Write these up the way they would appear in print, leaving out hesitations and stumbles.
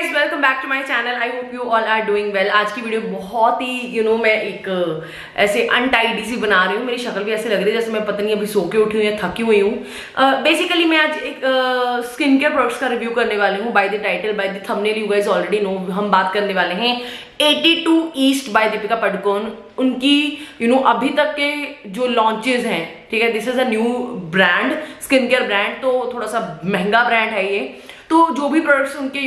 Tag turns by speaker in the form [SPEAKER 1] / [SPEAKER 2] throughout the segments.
[SPEAKER 1] Guys welcome back to my channel. I hope you all are doing well. आज की video बहुत ही मैं एक ऐसे अनटाइडी सी बना रही हूँ। मेरी शक्ल भी ऐसे लग रही है जैसे मैं पता नहीं अभी सो के उठी हूँ या थकी हुई हूँ। बेसिकली मैं आज एक स्किन केयर प्रोडक्ट्स का रिव्यू करने वाली हूँ। By the title, by the thumbnail you guys already know हम बात करने वाले हैं 82 ईस्ट बाय दीपिका पादुकोण। उनकी अभी तक के जो लॉन्चेस हैं, ठीक है, this is a new brand, skin care brand, तो थोड़ा सा महंगा ब्रांड है ये। तो जो भी प्रोडक्ट्स उनके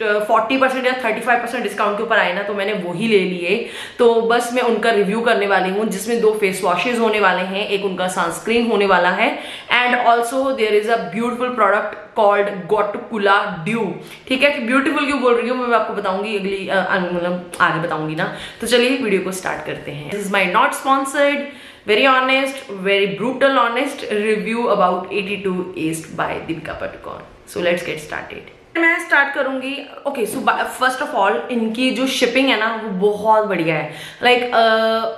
[SPEAKER 1] 40% या 35% डिस्काउंट के ऊपर आए ना, तो मैंने वही ले लिए। तो बस मैं उनका रिव्यू करने वाली हूँ, जिसमें 2 फेस वॉशेज होने वाले हैं, एक उनका सनस्क्रीन होने वाला है, and also there is a beautiful product called Gotukola dew. ठीक है, कि ब्यूटीफुल क्यों बोल रही हूँ मैं आपको बताऊंगी अगली मतलब आगे बताऊंगी ना। तो चलिए वीडियो को स्टार्ट करते हैं। This is my not sponsored, very honest, very brutal honest review about 82 East by Deepika Padukone. So let's get started. मैं स्टार्ट करूंगी। Okay, so first of all इनकी जो शिपिंग है ना वो बहुत बढ़िया है। लाइक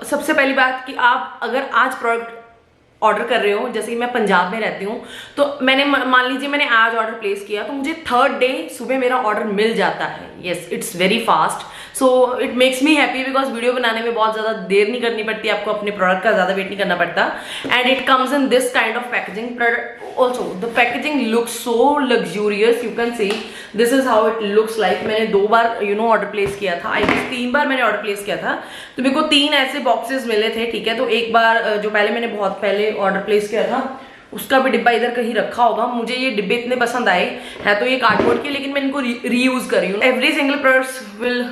[SPEAKER 1] सबसे पहली बात कि आप अगर आज प्रोडक्ट ऑर्डर कर रहे हो, जैसे कि मैं पंजाब में रहती हूँ, तो मैंने मान लीजिए मैंने आज ऑर्डर प्लेस किया तो मुझे 3rd डे सुबह मेरा ऑर्डर मिल जाता है। Yes, it's very fast, so it makes me happy because video बनाने में बहुत ज़्यादा देर नहीं करनी पड़ती, आपको अपने प्रोडक्ट का ज़्यादा वेट नहीं करना पड़ता। And it comes in this kind of packaging. Also the packaging looks so luxurious, you can see this is how it looks like. मैंने 2 बार ऑर्डर प्लेस किया था, आई थिंक 3 बार मैंने ऑर्डर प्लेस किया था, तो मेरे को 3 ऐसे बॉक्सेस मिले थे। ठीक है, तो एक बार जो पहले मैंने बहुत पहले ऑर्डर प्लेस किया था उसका भी डिब्बा इधर कहीं रखा होगा। मुझे ये डिब्बे इतने पसंद आए हैं, तो ये कार्डबोर्ड के, लेकिन मैं इनको रीयूज कर रही हूँ। Every single products will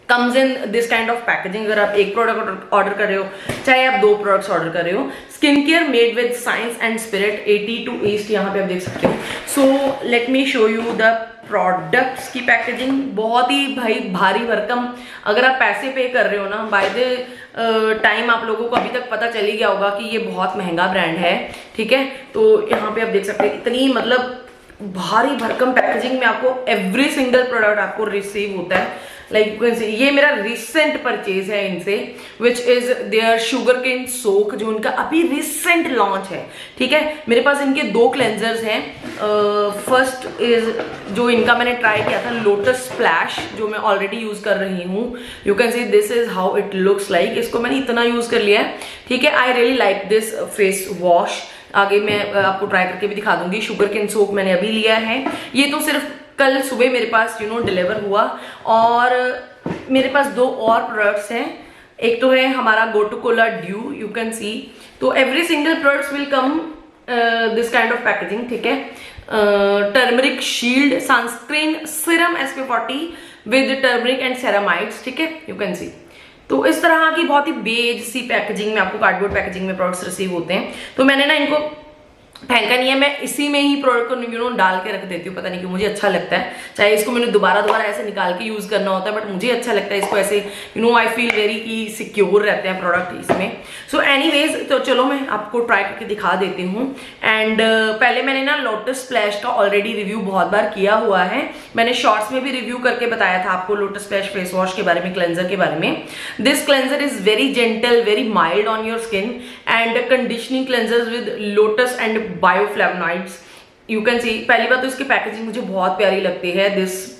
[SPEAKER 1] comes in this kind of packaging. अगर आप एक प्रोडक्ट ऑर्डर कर रहे हो, चाहे आप 2 प्रोडक्ट्स ऑर्डर कर रहे हो, skin care made with science and spirit, 82 east यहाँ पे आप देख सकते हो। So let me show you the products की पैकेजिंग। बहुत ही भाई भारी भरकम। अगर आप पैसे पे कर रहे हो ना, बाय द टाइम आप लोगों को अभी तक पता चल ही गया होगा कि ये बहुत महंगा ब्रांड है। ठीक है, तो यहाँ पे आप देख सकते हैं इतनी मतलब भारी भरकम पैकेजिंग में आपको एवरी सिंगल प्रोडक्ट आपको रिसीव होता है। लाइक ये मेरा रिसेंट परचेज है इनसे, which is their sugar cane soak, जो उनका अभी रिसेंट लॉन्च है। ठीक है, मेरे पास इनके 2 क्लेंजर्स हैं। फर्स्ट इज जो इनका मैंने ट्राई किया था लोटस स्प्लैश, जो मैं ऑलरेडी यूज कर रही हूँ। You can see this is how it looks like. इसको मैंने इतना यूज कर लिया है। ठीक है, I really like this face wash. आगे मैं आपको ट्राई करके भी दिखा दूंगी। शुगर केन सोक मैंने अभी लिया है। ये तो सिर्फ कल सुबह मेरे पास डिलीवर हुआ। और मेरे पास 2 और प्रोडक्ट्स हैं। एक तो है हमारा गोटकुला ड्यू, यू कैन सी। तो every single products will come this kind of packaging. ठीक है, turmeric shield sunscreen serum SPF40 with turmeric and ceramides. ठीक है, यू कैन सी। तो इस तरह की बहुत ही बेज सी पैकेजिंग में आपको कार्डबोर्ड पैकेजिंग में प्रोडक्ट्स रिसीव होते हैं। तो मैंने ना इनको फेंका नहीं है, मैं इसी में ही प्रोडक्ट को डाल के रख देती हूँ। पता नहीं क्यों, मुझे अच्छा लगता है। चाहे इसको मैंने दोबारा ऐसे निकाल के यूज करना होता है, बट मुझे अच्छा लगता है इसको ऐसे। आई फील वेरी की सिक्योर रहते हैं प्रोडक्ट इसमें। सो एनीवेज, तो चलो मैं आपको ट्राई करके दिखा देती हूँ। एंड पहले मैंने ना लोटस स्प्लैश का ऑलरेडी रिव्यू बहुत बार किया हुआ है। मैंने शॉर्ट्स में भी रिव्यू करके बताया था आपको लोटस स्प्लैश फेस वॉश के बारे में, क्लेंजर के बारे में। This cleanser is very gentle, very mild on your skin and conditioning cleansers with lotus and bioflavonoids, you can सी। पहली बात तो इसकी पैकेजिंग मुझे बहुत प्यारी लगती है। This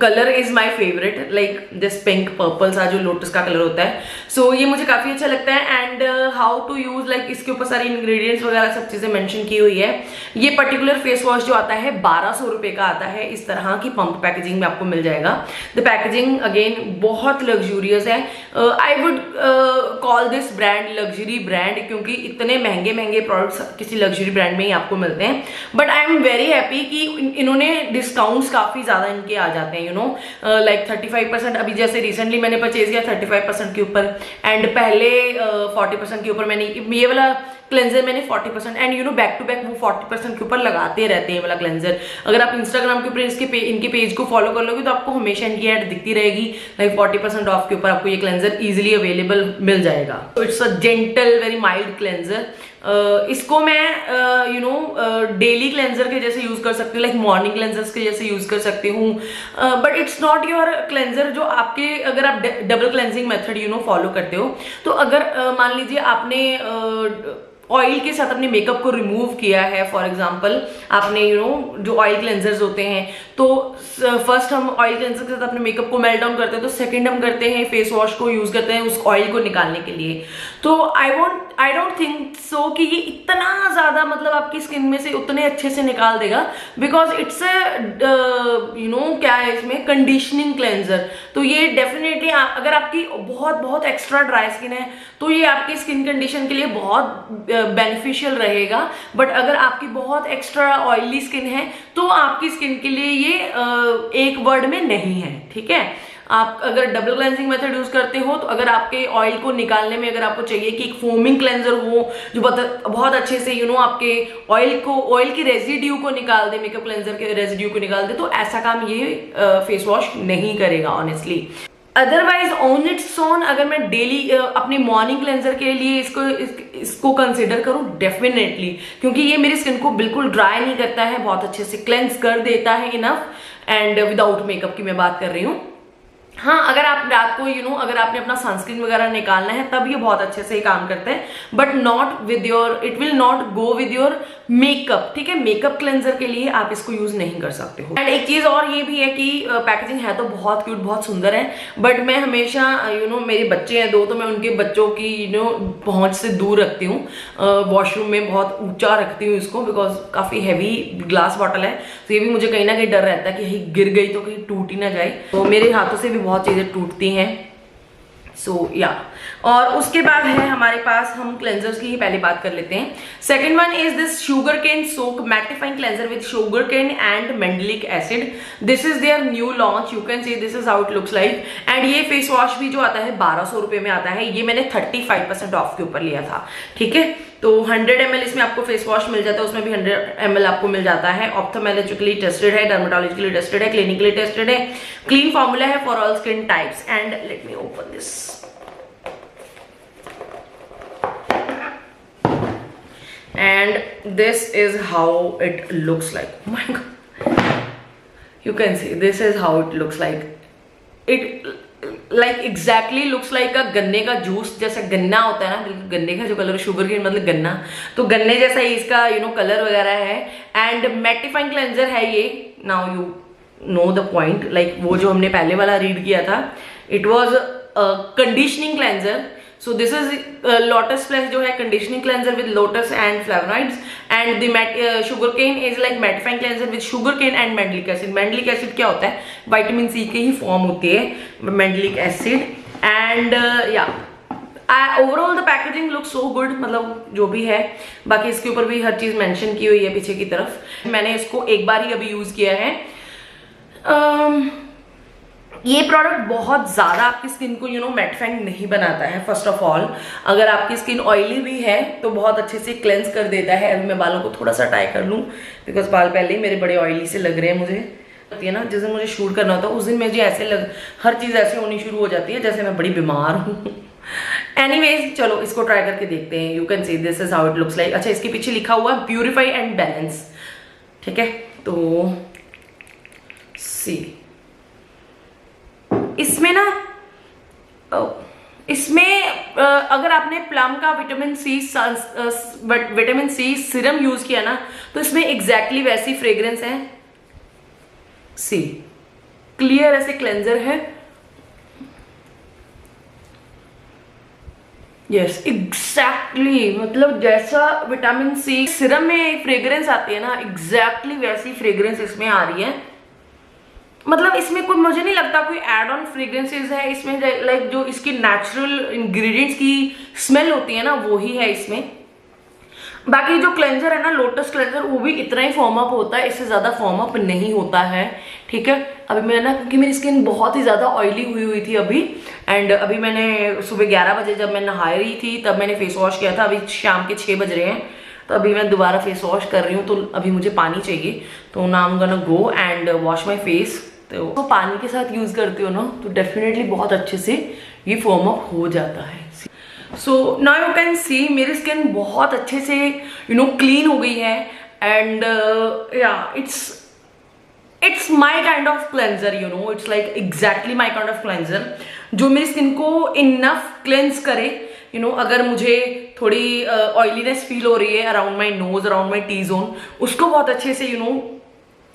[SPEAKER 1] colour is my favourite, like this pink purple सा जो लोटस का कलर होता है। सो ये मुझे काफी अच्छा लगता है। And how to use, like इसके ऊपर सारी इंग्रेडिएंट्स वगैरह सब चीजें मेंशन की हुई है। ये पर्टिकुलर फेस वॉश जो आता है 1200 रुपए का आता है। इस तरह की पंप पैकेजिंग में आपको मिल जाएगा। द पैकेजिंग अगेन बहुत लग्जूरियस है। I would call this brand luxury brand, क्योंकि इतने महंगे महंगे प्रोडक्ट्स किसी लग्जरी ब्रांड में ही आपको मिलते हैं। But I am very happy कि इन्होंने डिस्काउंट्स काफी ज्यादा आ जाते हैं, लाइक 35%। अभी जैसे रिसेंटली मैंने परचेज किया 35% के ऊपर, एंड पहले 40% के ऊपर मैंने ये वाला क्लेंजर मैंने 40% एंड बैक टू बैक वो 40% के ऊपर लगाते रहते हैं वाला क्लेंजर। अगर आप इंस्टाग्राम के ऊपर इनके पेज को फॉलो कर लोगे तो आपको हमेशा इनकी एड दिखती रहेगी, लाइक 40% ऑफ के ऊपर आपको ये क्लेंजर इजिली अवेलेबल मिल जाएगा। तो it's a gentle very mild cleanser. इसको मैं डेली क्लेंजर के जैसे यूज कर सकती हूँ, लाइक मॉर्निंग क्लेंजर्स के जैसे यूज कर सकती हूँ। But it's not your cleanser जो आपके, अगर आप डबल क्लेंजिंग मेथड फॉलो करते हो, तो अगर मान लीजिए आपने ऑयल के साथ अपने मेकअप को रिमूव किया है, फॉर एग्जांपल आपने जो ऑयल क्लेंजर्स होते हैं, तो फर्स्ट हम ऑयल क्लेंजर के साथ अपने मेकअप को मेल्ट डाउन करते हैं, तो सेकंड हम करते हैं फेस वॉश को यूज करते हैं उस ऑयल को निकालने के लिए। तो आई डोंट थिंक सो कि ये इतना ज्यादा मतलब आपकी स्किन में से उतने अच्छे से निकाल देगा, बिकॉज इट्स क्या है इसमें, कंडीशनिंग क्लेंजर। तो ये डेफिनेटली अगर आपकी बहुत बहुत एक्स्ट्रा ड्राई स्किन है तो ये आपकी स्किन कंडीशन के लिए बहुत बेनिफिशियल रहेगा, बट अगर आपकी बहुत एक्स्ट्रा ऑयली स्किन है तो आपकी स्किन के लिए ये एक वर्ड में नहीं है, ठीक है। आप अगर डबल क्लेंजिंग मेथड यूज करते हो, तो अगर आपके ऑयल को निकालने में अगर आपको चाहिए कि एक फोमिंग क्लेंजर हो जो बहुत अच्छे से आपके ऑयल की रेजिड्यू को निकाल दे, मेकअप क्लेंजर के रेजिड्यू को निकाल दे, तो ऐसा काम ये फेस वॉश नहीं करेगा honestly. Otherwise on its own अगर मैं डेली अपने मॉर्निंग क्लेंजर के लिए इसको कंसिडर करूं, डेफिनेटली, क्योंकि ये मेरी स्किन को बिल्कुल ड्राई नहीं करता है, बहुत अच्छे से क्लेंस कर देता है इनफ, एंड विदाउट मेकअप की मैं बात कर रही हूँ। हाँ, अगर आप रात को अगर आपने अपना सनस्क्रीन वगैरह निकालना है तब ये बहुत अच्छे से ही काम करते हैं, but not with your, it will not go with your makeup, ठीक है। मेकअप क्लेंजर के लिए आप इसको यूज नहीं कर सकते हो। एंड एक चीज और ये भी है कि पैकेजिंग है तो बहुत क्यूट, बहुत सुंदर है, बट मैं हमेशा मेरे बच्चे हैं 2, तो मैं उनके बच्चों की पहुंच से दूर रखती हूँ, वॉशरूम में बहुत ऊंचा रखती हूँ इसको, बिकॉज काफी हैवी ग्लास बॉटल है, तो ये भी मुझे कहीं ना कहीं डर रहता है कि कहीं गिर गई तो कहीं टूट ही ना जाए, तो मेरे हाथों से भी बहुत चीजें टूटती हैं। सो या और उसके बाद है हमारे पास, हम क्लेंजर्स की ही पहले बात कर लेते हैं। Second one is this sugar cane soak mattifying cleanser with sugar cane and mandelic acid. This is their new launch, you can see this is how it looks like. And ये face wash भी जो आता है 1200 रुपए में आता है, ये मैंने 35% ऑफ के ऊपर लिया था, ठीक है। तो 100 ml इसमें आपको फेस वॉश मिल जाता है, उसमें भी 100 ml आपको मिल जाता है। ऑप्थोमेलॉजिकली टेस्टेड है, डर्मेटोलॉजिकली टेस्टेड है, क्लिनिकली टेस्टेड है, क्लीन फॉर्मूला है for all skin types. And let me open this, and this is how it looks like. Oh my god, you can see this is how it looks like. It like exactly looks like a गन्ने का juice, जैसा गन्ना होता है ना, बिल्कुल गन्ने का जो कलर, शुगर केन मतलब गन्ना, तो गन्ने जैसा ही इसका कलर वगैरह है। एंड मैटिफाइंग क्लेंजर है ये। Now you know the point, like वो जो हमने पहले वाला रीड किया था, it was conditioning cleanser. So this is Lotus Plus जो है conditioning cleanser with lotus and flavonoids, and the sugar cane is like mattifying cleanser with sugar cane and mandelic acid. Mandelic acid क्या होता है, vitamin C की ही form होती है मेंडलिक acid. And या overall the packaging look so good, मतलब जो भी है, बाकी इसके ऊपर भी हर चीज मेंशन की हुई है पीछे की तरफ। मैंने इसको एक बार ही अभी यूज किया है। ये प्रोडक्ट बहुत ज्यादा आपकी स्किन को मैटिफाइंग नहीं बनाता है। फर्स्ट ऑफ ऑल, अगर आपकी स्किन ऑयली भी है तो बहुत अच्छे से क्लेंस कर देता है। अभी मैं बालों को थोड़ा सा टाई कर लूँ, बिकॉज बाल पहले ही मेरे बड़े ऑयली से लग रहे हैं मुझे, है ना। जिस दिन मुझे शूट करना होता है उस दिन मुझे ऐसे हर चीज ऐसे होनी शुरू हो जाती है जैसे मैं बड़ी बीमार हूँ। एनीवेज, चलो इसको ट्राई करके देखते हैं। You can see this is how it looks like. अच्छा, इसके पीछे लिखा हुआ प्यूरिफाई एंड बैलेंस, ठीक है। तो सी इसमें ना, इसमें अगर आपने प्लम का विटामिन सी सीरम यूज किया ना, तो इसमें एग्जैक्टली वैसी फ्रेग्रेंस है। सी क्लियर ऐसे क्लेंजर है, यस एग्जैक्टली, मतलब जैसा विटामिन सी सीरम में फ्रेग्रेंस आती है ना, एग्जैक्टली वैसी फ्रेग्रेंस इसमें आ रही है। मतलब इसमें कोई, मुझे नहीं लगता कोई एड ऑन फ्रेग्रेंसेस है इसमें, लाइक जो इसकी नेचुरल इंग्रेडिएंट्स की स्मेल होती है ना, वो ही है इसमें। बाकी जो क्लेंजर है ना, लोटस क्लेंजर, वो भी इतना ही फॉर्म अप होता है, इससे ज्यादा फॉर्म अप नहीं होता है, ठीक है। अभी मैं ना, क्योंकि मेरी स्किन बहुत ही ज्यादा ऑयली हुई थी अभी, एंड अभी मैंने सुबह 11 बजे जब मैं नहा रही थी तब मैंने फेस वॉश किया था। अभी शाम के 6 बज रहे हैं, तो अभी मैं दोबारा फेस वॉश कर रही हूँ, तो अभी मुझे पानी चाहिए, तो now I am gonna go and wash my face. तो पानी के साथ यूज करती हो ना, तो डेफिनेटली बहुत अच्छे से ये फॉर्म अप हो जाता है। सो नाउ यू कैन सी मेरी स्किन बहुत अच्छे से क्लीन हो गई है, एंड या it's my kind of cleanser, it's like exactly my kind of cleanser, जो मेरी स्किन को इनफ क्लेंस करे। अगर मुझे थोड़ी ऑयलीनेस फील हो रही है around my nose, around my T zone, उसको बहुत अच्छे से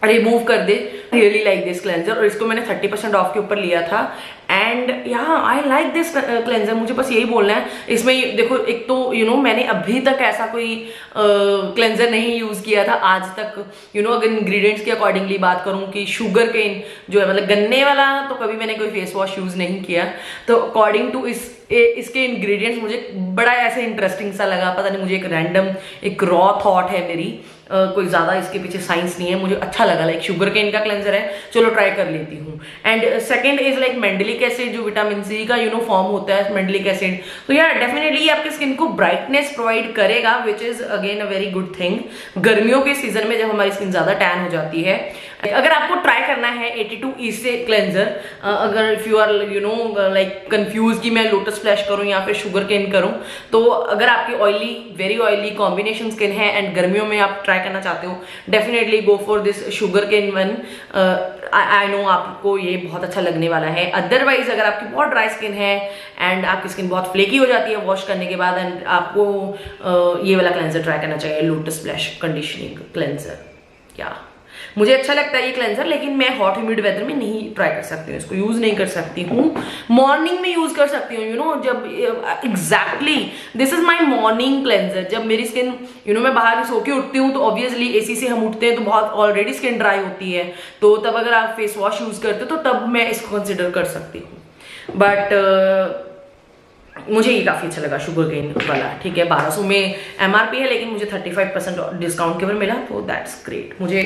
[SPEAKER 1] रिमूव कर दे। रियली लाइक दिस क्लेंजर, और इसको मैंने 30% ऑफ के ऊपर लिया था and I like this cleanser. मुझे बस यही बोलना है इसमें। देखो, एक तो मैंने अभी तक ऐसा कोई क्लेंजर नहीं यूज किया था आज तक। अगर इंग्रेडिएंट्स के अकॉर्डिंगली बात करूं कि शुगर केन जो है, मतलब गन्ने वाला, तो कभी मैंने कोई फेस वॉश यूज नहीं किया। तो अकॉर्डिंग टू इसके इंग्रेडिएंट्स मुझे बड़ा ऐसे इंटरेस्टिंग सा लगा। पता नहीं, मुझे एक रैंडम एक रॉ थॉट है मेरी, कोई ज्यादा इसके पीछे साइंस नहीं है, मुझे अच्छा लगा। लाइक शुगर केन का क्लेंजर है, चलो ट्राई कर लेती हूँ। And second is like mandelic acid, जो विटामिन सी का फॉर्म होता है मेंडलिक एसिड। तो यार डेफिनेटली आपके स्किन को ब्राइटनेस प्रोवाइड करेगा, which is again a very good thing. गर्मियों के सीजन में जब हमारी स्किन ज्यादा टैन हो जाती है, अगर आपको ट्राई करना है 82 से क्लेंजर, अगर if you are like confuse कि मैं लोटस फ्लैश करूं या फिर शुगर केन करूं, तो अगर आपकी oily, very oily combination skin है एंड गर्मियों में आप ट्राई करना चाहते हो, definitely go for this sugar cane one. I know आपको ये बहुत अच्छा लगने वाला है। अदरवाइज अगर आपकी बहुत ड्राई स्किन है एंड आपकी स्किन बहुत फ्लेकी हो जाती है वॉश करने के बाद, एंड आपको ये वाला क्लेंजर ट्राई करना चाहिए, लोटस फ्लैश कंडीशनिंग क्लेंजर। क्या मुझे अच्छा लगता है ये क्लेंजर, लेकिन मैं हॉट ह्यूमिड वेदर में नहीं ट्राई कर सकती हूँ, इसको यूज नहीं कर सकती हूँ। मॉर्निंग में यूज कर सकती हूँ, जब exactly this is my morning cleanser. जब मेरी स्किन मैं बाहर सो के उठती हूँ, तो ऑब्वियसली एसी से हम उठते हैं तो बहुत ऑलरेडी स्किन ड्राई होती है, तो तब अगर आप फेस वॉश यूज करते हो तो तब मैं इसको कंसिडर कर सकती हूँ। बट मुझे ये काफी अच्छा लगा शुगर केन वाला। ठीक है, 1200 में एमआरपी है, लेकिन मुझे 35% डिस्काउंट के ऊपर मिला, तो दैट्स ग्रेट। मुझे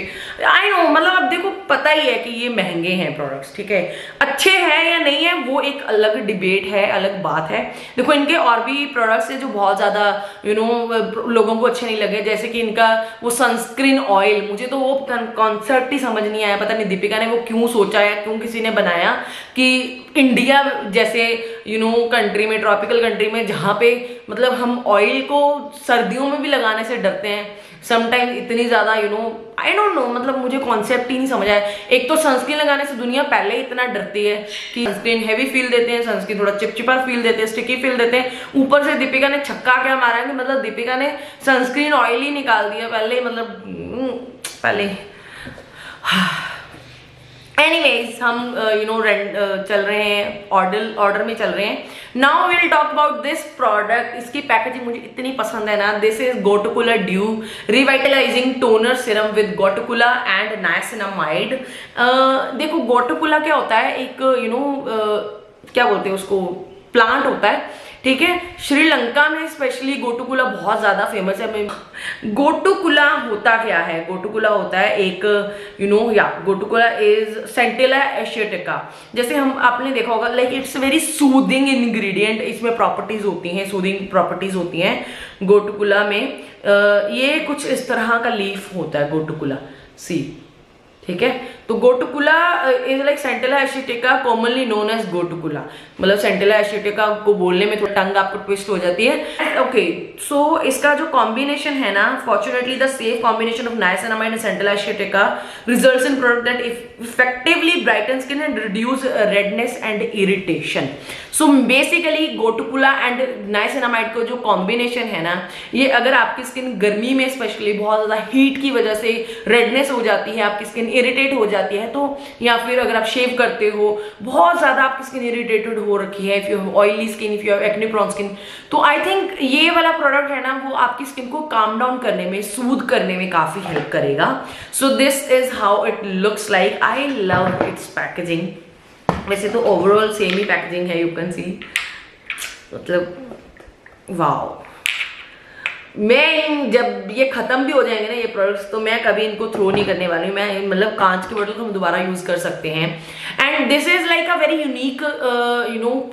[SPEAKER 1] आई नो, मतलब अब देखो पता ही है कि ये महंगे हैं प्रोडक्ट्स, ठीक है, अच्छे हैं या नहीं है वो एक अलग डिबेट है, अलग बात है। देखो, इनके और भी प्रोडक्ट्स है जो बहुत ज्यादा लोगों को अच्छे नहीं लगे, जैसे कि इनका वो सनस्क्रीन ऑयल, मुझे तो वो कॉन्सेप्ट ही समझ नहीं आया। पता नहीं दीपिका ने वो क्यों सोचा है, क्यों किसी ने बनाया कि इंडिया जैसे कंट्री में, ट्रॉपिकल कंट्री में, जहाँ पे मतलब हम ऑयल को सर्दियों में भी लगाने से डरते हैं समटाइम इतनी ज्यादा आई डोंट नो, मतलब मुझे कॉन्सेप्ट ही नहीं समझ आया। एक तो सनस्क्रीन लगाने से दुनिया पहले ही इतना डरती है कि सनस्क्रीन हैवी फील देते हैं, सनस्क्रीन थोड़ा चिपचिपा फील देते हैं, स्टिकी फील देते हैं। ऊपर से दीपिका ने छक्का क्या मारा है कि मतलब दीपिका ने सनस्क्रीन ऑयल ही निकाल दिया पहले, मतलब पहले। एनीवेज, हम चल रहे हैं ऑर्डर में चल रहे हैं। Now will talk about this product. इसकी पैकेजिंग मुझे इतनी पसंद है ना। This is gotu kola dew revitalising toner serum with gotu kola and niacinamide. देखो, गोटुकुला क्या होता है, एक क्या बोलते हैं उसको, प्लांट होता है, ठीक है। श्रीलंका में स्पेशली गोटुकुला बहुत ज्यादा फेमस है। गोटुकुला होता क्या है? गोटुकुला होता है एक गोटुकुला इज सेंटिला एशियाटिका। जैसे आपने देखा होगा, like it's very soothing ingredient, इसमें प्रॉपर्टीज होती हैं, सूदिंग प्रॉपर्टीज होती हैं गोटुकुला में। ये कुछ इस तरह का लीफ होता है गोटुकुला सी, ठीक है। तो gotu kola is like centella asiatica, commonly known as gotu kola. मतलब सेंटिला एशियाटिका को बोलने में थोड़ा टंग आपको ट्विस्ट हो जाती है। ओके, सो इसका जो कॉम्बिनेशन है ना, fortunately the safe combination of niacinamide and centella asiatica results in product that effectively brighten skin and reduce redness and irritation. So basically gotu kola and niacinamide को जो कॉम्बिनेशन है ना, ये अगर आपकी स्किन गर्मी में स्पेशली बहुत ज्यादा हीट की वजह से रेडनेस हो जाती है, आपकी स्किन इरिटेट हो जाती है, तो या फिर अगर आप शेव करते हो, बहुत ज्यादा आपकी स्किन इरिटेटेड हो रखी है, if you have oily skin, if you have acne prone skin, तो आई थिंक ये वाला प्रोडक्ट है ना, वो आपकी स्किन को काम डाउन करने में, सूद करने में काफी हेल्प करेगा। So this is how it looks like. I love it's packaging. वैसे तो ओवरऑल सेम ही पैकेजिंग है, यू कैन सी, मतलब वाओ। मैं जब ये खत्म भी हो जाएंगे ना ये प्रोडक्ट्स, तो मैं कभी इनको थ्रो नहीं करने वाली हूँ। मैं मतलब कांच की बोतल को हम दोबारा यूज कर सकते हैं। And this is like a very unique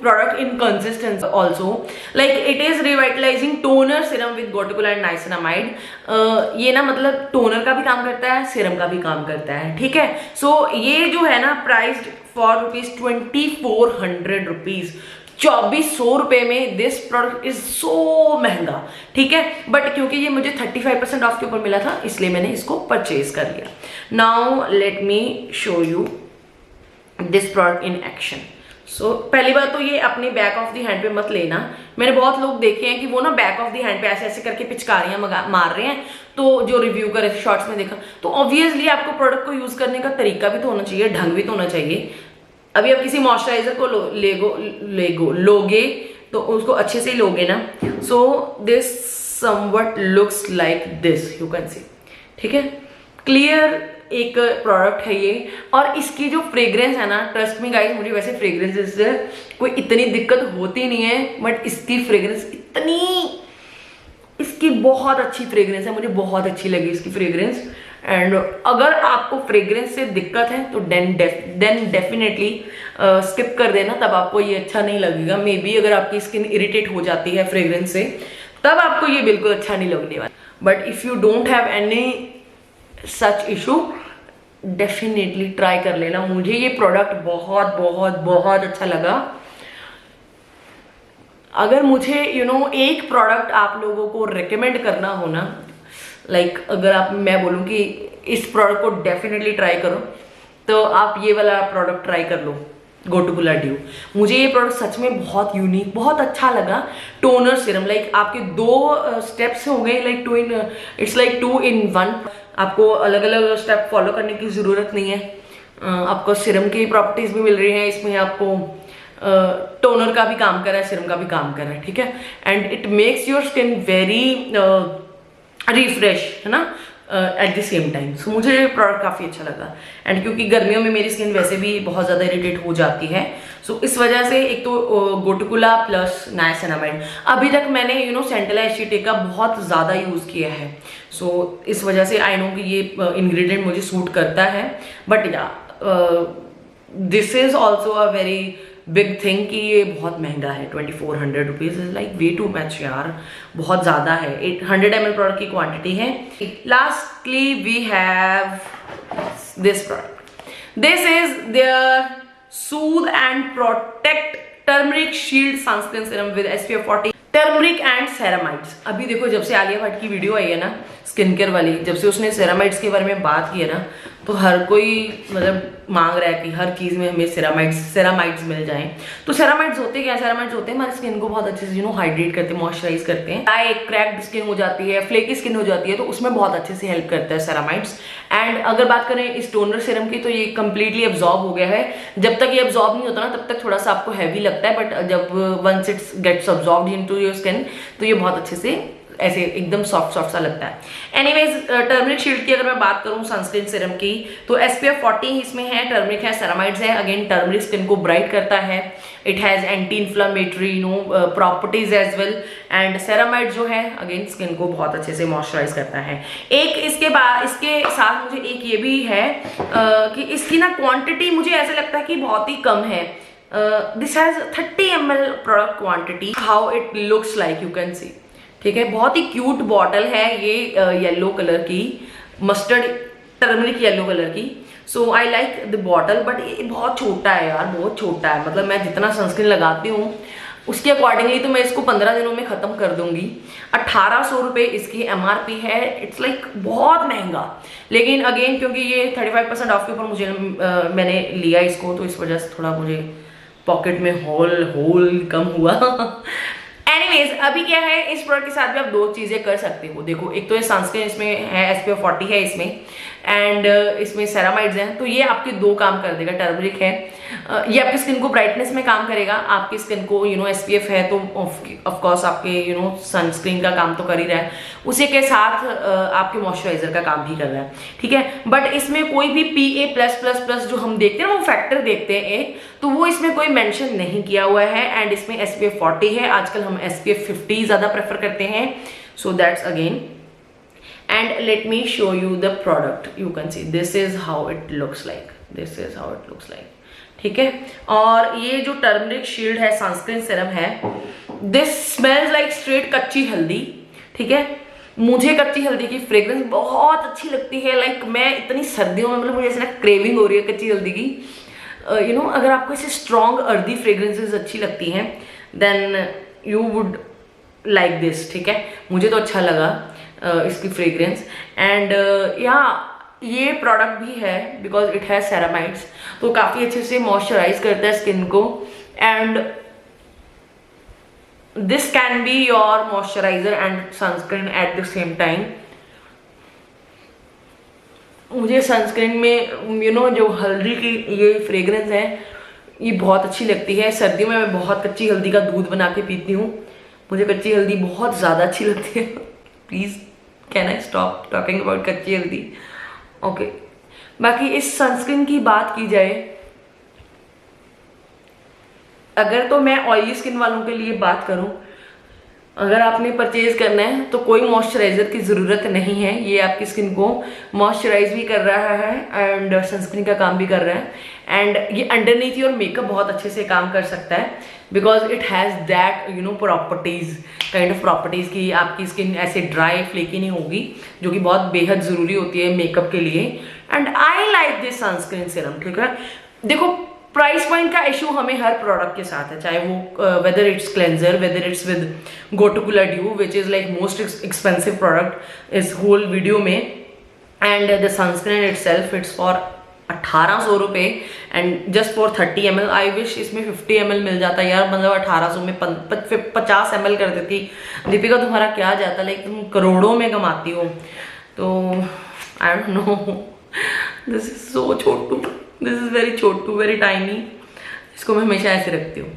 [SPEAKER 1] product in consistency also. Like it is revitalising toner serum with gotu kola and niacinamide. ये ना मतलब टोनर का भी काम करता है, सीरम का भी काम करता है, ठीक है। सो ये जो है ना, प्राइस्ड फॉर ₹2400, 2400 रुपए में दिस प्रोडक्ट इज सो महंगा, ठीक है। बट क्योंकि ये मुझे 35% ऑफ के ऊपर मिला था, इसलिए मैंने इसको परचेज कर लिया। Now let me show you this product in action. So पहली बात तो ये अपने बैक ऑफ द हैंड पे मत लेना। मैंने बहुत लोग देखे हैं कि वो ना बैक ऑफ द हैंड पे ऐसे ऐसे करके पिचकारियां मार रहे हैं, तो जो रिव्यू करे शॉर्ट्स में देखा, तो ऑब्वियसली आपको प्रोडक्ट को यूज करने का तरीका भी तो होना चाहिए, ढंग भी तो होना चाहिए। अभी आप किसी मॉइस्चराइजर को लोगे तो उसको अच्छे से ही लोगे ना। So this somewhat looks like this, you can see, ठीक है, क्लियर एक प्रोडक्ट है ये। और इसकी जो फ्रेग्रेंस है ना, ट्रस्ट मी गाइस, मुझे वैसे फ्रेग्रेंसेस से कोई इतनी दिक्कत होती नहीं है, बट इसकी फ्रेग्रेंस इसकी बहुत अच्छी फ्रेग्रेंस है, मुझे बहुत अच्छी लगी इसकी फ्रेग्रेंस। एंड अगर आपको फ्रेग्रेंस से दिक्कत है तो देन डेफिनेटली स्किप कर देना, तब आपको ये अच्छा नहीं लगेगा। मे बी अगर आपकी स्किन इरिटेट हो जाती है फ्रेग्रेंस से, तब आपको ये बिल्कुल अच्छा नहीं लगने वाला। But if you don't have any such issue, definitely try कर लेना। मुझे ये प्रोडक्ट बहुत बहुत बहुत अच्छा लगा। अगर मुझे एक प्रोडक्ट आप लोगों को रेकमेंड करना हो ना, लाइक अगर मैं बोलूं कि इस प्रोडक्ट को डेफिनेटली ट्राई करो, तो आप ये वाला प्रोडक्ट ट्राई कर लो, गोटुकुला ड्यू। मुझे ये प्रोडक्ट सच में बहुत यूनिक, बहुत अच्छा लगा। टोनर सीरम, लाइक आपके 2 स्टेप्स हो गए, लाइक इट्स लाइक 2 in 1। आपको अलग अलग स्टेप फॉलो करने की जरूरत नहीं है। आपको सीरम की प्रॉपर्टीज भी मिल रही है इसमें, आपको टोनर का भी काम कर रहा है, सीरम का भी काम कर रहा है, ठीक है। And it makes your skin very refresh, है ना, एट द सेम टाइम। सो मुझे प्रोडक्ट काफ़ी अच्छा लगा। एंड क्योंकि गर्मियों में मेरी स्किन वैसे भी बहुत ज़्यादा इरिटेट हो जाती है, सो इस वजह से एक तो गोटुकुला प्लस नाइसिनामाइड, अभी तक मैंने सेंटेला एसीटे का बहुत ज़्यादा यूज़ किया है। सो इस वजह से आई नो कि ये इंग्रेडिएंट मुझे सूट करता है। But yeah this is also a very big thing कि ये बहुत महंगा है। 2400 rupees is like way too much यार, बहुत ज़्यादा है। 100 ml प्रोडक्ट की क्वांटिटी है। Lastly we have this product. This is their soothe and protect turmeric shield sunscreen serum with SPF 40 turmeric and ceramides. अभी देखो, जब से आलिया भट्ट की वीडियो आई है ना स्किन केयर वाली, जब से उसने सेरामाइड्स के बारे में बात की है ना, तो हर कोई मतलब मांग रहा है कि हर चीज में हमें सेरामाइड्स मिल जाएं। तो सेरामाइड्स होते क्या? सेरामाइड्स होते हैं हमारी स्किन को बहुत अच्छे से हाइड्रेट करते हैं, मॉइस्चराइज करते हैं। चाहे क्रैक्ड स्किन हो जाती है, फ्लेकी स्किन हो जाती है, तो उसमें बहुत अच्छे से हेल्प करता है सेरामाइड्स। एंड अगर बात करें इस टोनर सीरम की, तो ये कंप्लीटली एब्जॉर्ब हो गया है। जब तक ये एब्जॉर्ब नहीं होता ना, तब तक थोड़ा सा आपको हैवी लगता है, बट जब once it's gets absorbed into your skin, तो ये बहुत अच्छे से ऐसे एकदम सॉफ्ट सा लगता है। एनीवेज, टर्मरिक शील्ड की अगर मैं बात करूं सनस्क्रीन सीरम की, तो SPF 40 इसमें है, टर्मरिक है, सेरामाइड्स है। अगेन टर्मरिक स्किन को ब्राइट करता है, it has anti inflammatory properties as well. And ceramide जो है अगेन स्किन को बहुत अच्छे से मॉइस्चराइज करता है। एक इसके साथ मुझे एक ये भी है कि इसकी ना क्वांटिटी मुझे ऐसा लगता है कि बहुत ही कम है। This has 30 ml product quantity. How it looks like, you can see, ठीक है। बहुत ही क्यूट बॉटल है ये, येलो कलर की, मस्टर्ड टर्मरिक येलो कलर की। So I like the bottle, but ये बहुत छोटा है यार, बहुत छोटा है। मतलब मैं जितना सनस्क्रीन लगाती हूँ उसके अकॉर्डिंगली तो मैं इसको 15 दिनों में खत्म कर दूंगी। 1800 रुपये इसकी MRP है। इट्स लाइक बहुत महंगा, लेकिन अगेन क्योंकि ये 35% ऑफ के ऊपर मुझे मैंने लिया इसको, तो इस वजह से थोड़ा मुझे पॉकेट में होल कम हुआ। एनीवेज, अभी क्या है, इस प्रोडक्ट के साथ भी आप 2 चीजें कर सकते हो। देखो, एक तो ये सनस्क्रीन इसमें है, SPF 40 है इसमें, एंड इसमें सेरामाइड्स हैं, तो ये आपके 2 काम कर देगा। टर्मरिक है, ये आपकी स्किन को ब्राइटनेस में काम करेगा। आपकी स्किन को SPF है, तो ऑफकोर्स आपके सनस्क्रीन का काम तो कर ही रहा है, उसी के साथ आपके मॉइस्चराइजर का काम भी कर रहा है, ठीक है। बट इसमें कोई भी PA+++ जो हम देखते हैं ना, वो फैक्टर देखते हैं एक, तो वो इसमें कोई मेंशन नहीं किया हुआ है। एंड इसमें SPF 40 है, आजकल हम SPF 50 ज्यादा प्रेफर करते हैं। So that's again, and let me show you the product. You can see this is how it looks like, this is how it looks like, ठीक है। और ये जो टर्मरिक शील्ड है सनस्क्रीन सीरम है, this smells like straight कच्ची हल्दी, ठीक है। मुझे कच्ची हल्दी की फ्रेग्रेंस बहुत अच्छी लगती है। लाइक मैं इतनी सर्दियों में, मतलब मुझे ऐसा क्रेविंग हो रही है कच्ची हल्दी की। अगर आपको ऐसे स्ट्रॉन्ग अर्दी फ्रेग्रेंसेस अच्छी लगती हैं, then you would like this, ठीक है। मुझे तो अच्छा लगा इसकी फ्रेग्रेंस। एंड या ये प्रोडक्ट भी है बिकॉज इट हैज सेरामाइड्स, तो काफी अच्छे से मॉइस्चराइज करता है स्किन को। And this can be your moisturiser and sunscreen at the same time. मुझे सनस्क्रीन में जो हल्दी की ये फ्रेग्रेंस है ये बहुत अच्छी लगती है। सर्दियों में मैं बहुत कच्ची हल्दी का दूध बना के पीती हूँ, मुझे कच्ची हल्दी बहुत ज़्यादा अच्छी लगती है। Please can I stop talking about कच्ची हल्दी? ओके, बाकी इस सनस्क्रीन की बात की जाए, अगर तो मैं ऑयली स्किन वालों के लिए बात करूं, अगर आपने परचेज करना है तो कोई मॉइस्चराइजर की ज़रूरत नहीं है। ये आपकी स्किन को मॉइस्चराइज भी कर रहा है एंड सनस्क्रीन का काम भी कर रहा है। एंड ये अंडरनीथ योर मेकअप बहुत अच्छे से काम कर सकता है because it has that properties, kind of properties की आपकी स्किन ऐसे ड्राई फ्लेकी नहीं होगी, जो कि बहुत बेहद ज़रूरी होती है मेकअप के लिए। And I like this sunscreen serum. ठीक है, देखो प्राइस पॉइंट का इशू हमें हर प्रोडक्ट के साथ है, चाहे वो whether it's cleanser, whether it's with gotu kola dew which is like most expensive product इस होल वीडियो में। And the sunscreen itself it's for 1800 रुपये and just for 30 ml। I wish इसमें 50 ml मिल जाता यार, मतलब 1800 में 50 ml कर देती। दीपिका तुम्हारा क्या जाता, लाइक तुम करोड़ों में कमाती हो। तो I don't know, this is so Chhotu, this is very Chhotu, very tiny. इसको मैं हमेशा ऐसे रखती हूँ।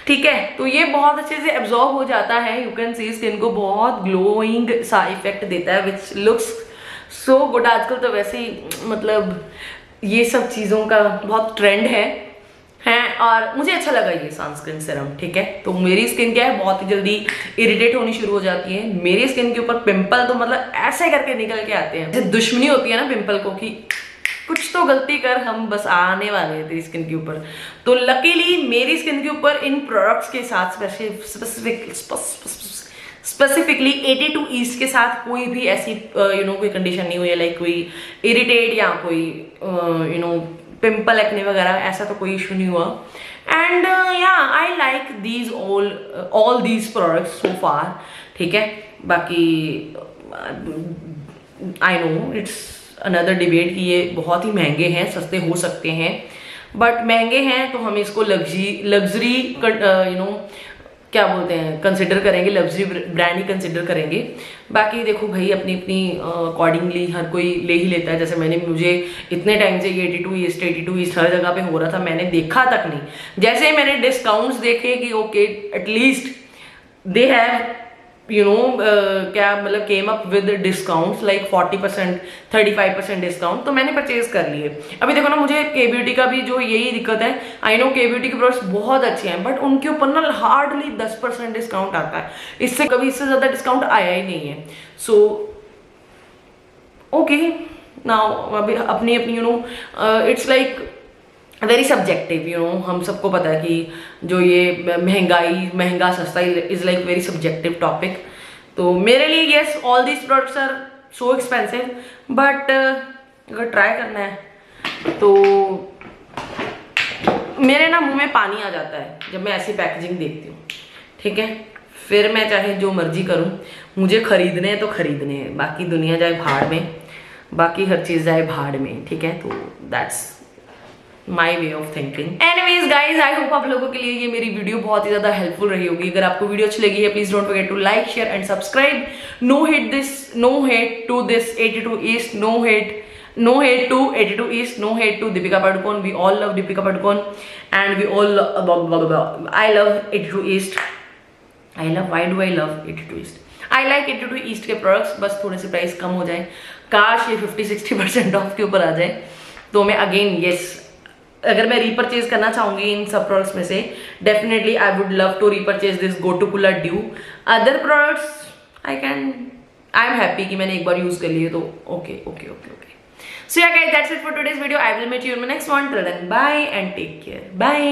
[SPEAKER 1] ठीक है, तो ये बहुत अच्छे से एब्जॉर्ब हो जाता है। यू कैन सी स्किन को बहुत ग्लोइंग सा इफेक्ट देता है विच लुक्स सो गुड। आजकल तो वैसे ही मतलब ये सब चीज़ों का बहुत ट्रेंड है और मुझे अच्छा लगा ये सनस्क्रीन सीरम। ठीक है, तो मेरी स्किन क्या है, बहुत ही जल्दी इरिटेट होनी शुरू हो जाती है। मेरी स्किन के ऊपर पिंपल तो मतलब ऐसे करके निकल के आते हैं, जैसे दुश्मनी होती है ना पिंपल को कि कुछ तो गलती कर, हम बस आने वाले हैं तेरी स्किन के ऊपर। तो लकीली मेरी स्किन के ऊपर इन प्रोडक्ट्स के साथ स्पेसिफिकली 82 ईस्ट के साथ कोई भी ऐसी कोई कंडीशन नहीं हुई है, लाइक कोई इरिटेट या कोई पिंपल एक्ने वगैरह, ऐसा तो कोई इशू नहीं हुआ। And yeah I like these all these products so far. ठीक है, बाकी I know it's another debate कि ये बहुत ही महंगे हैं, सस्ते हो सकते हैं, बट महंगे हैं तो हम इसको लग्जरी क्या बोलते हैं कंसिडर करेंगे, लग्जरी ब्रांड ही कंसिडर करेंगे। बाकी देखो भाई, अपनी अपनी अकॉर्डिंगली हर कोई ले ही लेता है। जैसे मुझे इतने टाइम से ये 82 ईस्ट हर जगह पे हो रहा था, मैंने देखा तक नहीं। जैसे मैंने डिस्काउंट्स देखे कि ओके एटलीस्ट दे हैव क्या मतलब came up with discounts like 40% 35% discount, तो मैंने परचेज कर लिए। अभी देखो ना, मुझे के ब्यूटी का भी जो यही दिक्कत है। आई नो के ब्यूटी के प्रोडक्ट्स बहुत अच्छे हैं, बट उनके ऊपर ना हार्डली 10% डिस्काउंट आता है, इससे ज्यादा डिस्काउंट आया ही नहीं है। सो ओके, नाउ अभी अपनी इट्स लाइक वेरी सब्जेक्टिव। हम सबको पता है कि जो ये महंगा सस्ता is like very subjective topic. तो मेरे लिए yes, all these products are so expensive, but अगर ट्राई करना है तो मेरे ना मुंह में पानी आ जाता है जब मैं ऐसी पैकेजिंग देखती हूँ। ठीक है, फिर मैं चाहे जो मर्जी करूँ, मुझे खरीदने हैं तो खरीदने हैं, बाकी दुनिया जाए भाड़ में, बाकी हर चीज़ जाए भाड़ में। ठीक है, तो that's my way of thinking. Anyways guys, I hope आप लोगों के लिए ये मेरी वीडियो बहुत ही ज्यादा हेल्पफुल रही होगी। अगर आपको वीडियो अच्छी लगी है, please don't forget to like, share and subscribe. No hate to this 82 East, no hate to 82 East, no hate to Deepika Padukone. We all love Deepika Padukone and we all I love 82 East. Why do I love 82 East? I like 82 East के products, बस थोड़े से price कम हो जाए, काश ये 50-60% of के ऊपर आ जाए तो मैं अगेन येस, अगर मैं रीपरचेज करना चाहूंगी इन सब प्रोडक्ट्स में से, definitely I would love to repurchase this gotu kola dew. Other products I am happy कि मैंने एक बार यूज कर लिए, तो okay. So yeah guys, that's it for today's video. I will meet you in my next one. Till then, bye and take care. Bye.